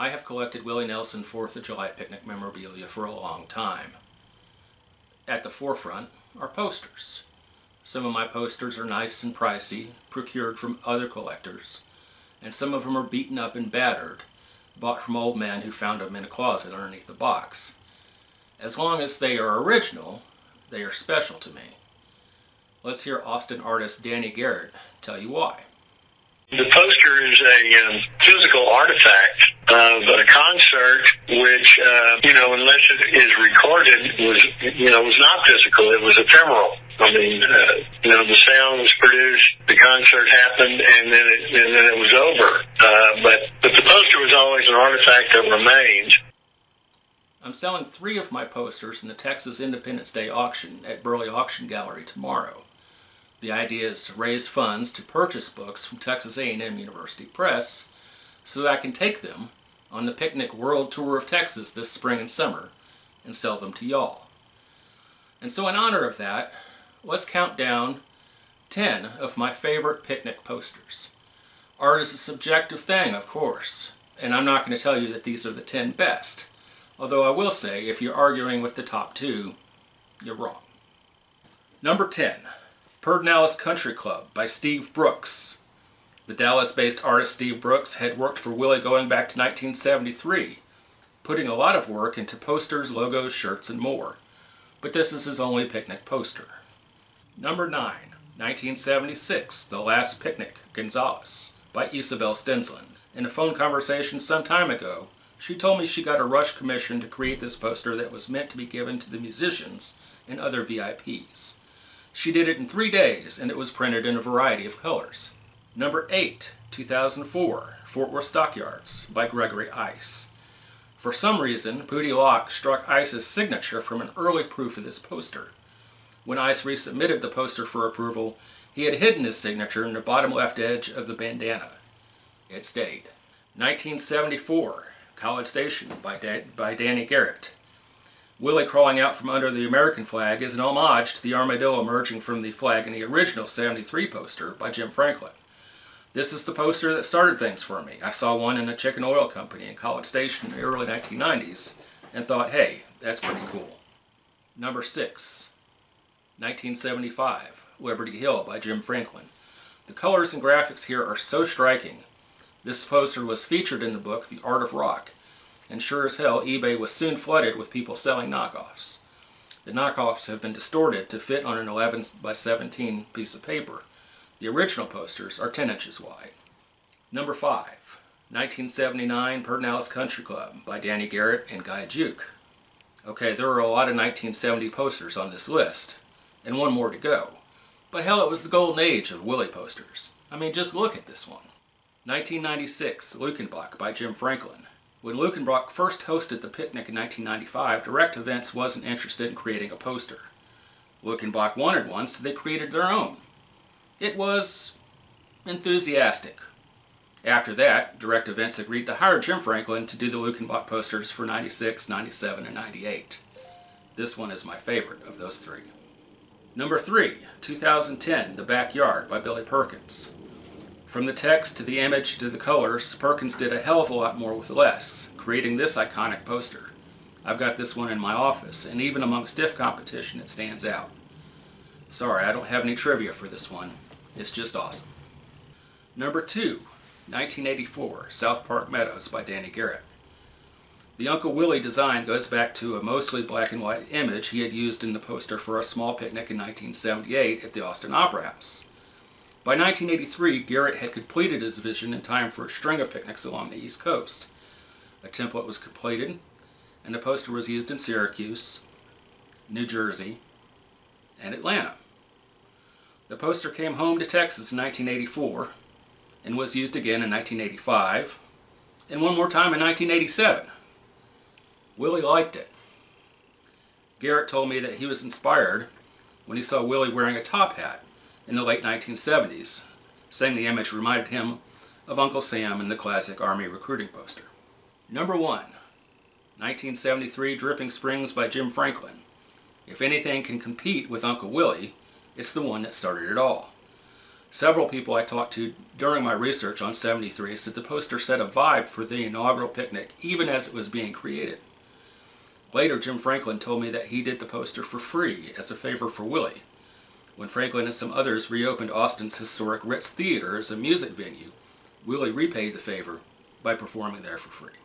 I have collected Willie Nelson 4th of July picnic memorabilia for a long time. At the forefront are posters. Some of my posters are nice and pricey, procured from other collectors, and some of them are beaten up and battered, bought from old men who found them in a closet underneath a box. As long as they are original, they are special to me. Let's hear Austin artist Danny Garrett tell you why. The poster is a physical artifact of a concert which, unless it is recorded, was not physical. It was ephemeral. I mean, the sound was produced, the concert happened, and then it was over. But the poster was always an artifact that remains. I'm selling 3 of my posters in the Texas Independence Day auction at Burley Auction Gallery tomorrow. The idea is to raise funds to purchase books from Texas A&M University Press so that I can take them on the Picnic World Tour of Texas this spring and summer and sell them to y'all. And so in honor of that, let's count down 10 of my favorite picnic posters. Art is a subjective thing, of course, and I'm not going to tell you that these are the 10 best. Although I will say, if you're arguing with the top 2, you're wrong. Number 10. Pedernales Country Club by Steve Brooks. The Dallas-based artist Steve Brooks had worked for Willie going back to 1973, putting a lot of work into posters, logos, shirts, and more. But this is his only picnic poster. Number 9. 1976, The Last Picnic, Gonzales, by Isabel Stensland. In a phone conversation some time ago, she told me she got a rush commission to create this poster that was meant to be given to the musicians and other VIPs. She did it in 3 days, and it was printed in a variety of colors. Number 8, 2004, Fort Worth Stockyards, by Gregory Ice. For some reason, Booty Locke struck Ice's signature from an early proof of this poster. When Ice resubmitted the poster for approval, he had hidden his signature in the bottom left edge of the bandana. It stayed. 1974, College Station, by Danny Garrett. Willie crawling out from under the American flag is an homage to the armadillo emerging from the flag in the original 73 poster by Jim Franklin. This is the poster that started things for me. I saw one in a chicken oil company in College Station in the early 1990s and thought, hey, that's pretty cool. Number 6, 1975, Liberty Hill by Jim Franklin. The colors and graphics here are so striking. This poster was featured in the book The Art of Rock, and sure as hell eBay was soon flooded with people selling knockoffs. The knockoffs have been distorted to fit on an 11 by 17 piece of paper. The original posters are 10 inches wide. Number 5, 1979 Pedernales Country Club by Danny Garrett and Guy Juke. Okay, there are a lot of 1970 posters on this list, and one more to go. But hell, it was the golden age of Willie posters. I mean, just look at this one. 1996 Lukenbach by Jim Franklin. When Lukenbach first hosted the picnic in 1995, Direct Events wasn't interested in creating a poster. Lukenbach wanted one, so they created their own. It was enthusiastic. After that, Direct Events agreed to hire Jim Franklin to do the Lukenbach posters for 96, 97, and 98. This one is my favorite of those 3. Number 3, 2010, The Backyard by Billy Perkins. From the text to the image to the colors, Perkins did a hell of a lot more with less, creating this iconic poster. I've got this one in my office, and even among stiff competition it stands out. Sorry, I don't have any trivia for this one. It's just awesome. Number 2, 1984, South Park Meadows by Danny Garrett. The Uncle Willie design goes back to a mostly black and white image he had used in the poster for a small picnic in 1978 at the Austin Opera House. By 1983, Garrett had completed his vision in time for a string of picnics along the East Coast. A template was completed, and the poster was used in Syracuse, New Jersey, and Atlanta. The poster came home to Texas in 1984, and was used again in 1985, and one more time in 1987. Willie liked it. Garrett told me that he was inspired when he saw Willie wearing a top hat in the late 1970s, saying the image reminded him of Uncle Sam in the classic Army recruiting poster. Number 1, 1973 Dripping Springs by Jim Franklin. If anything can compete with Uncle Willie, it's the one that started it all. Several people I talked to during my research on 73 said the poster set a vibe for the inaugural picnic even as it was being created. Later, Jim Franklin told me that he did the poster for free as a favor for Willie. When Franklin and some others reopened Austin's historic Ritz Theater as a music venue, Willie repaid the favor by performing there for free.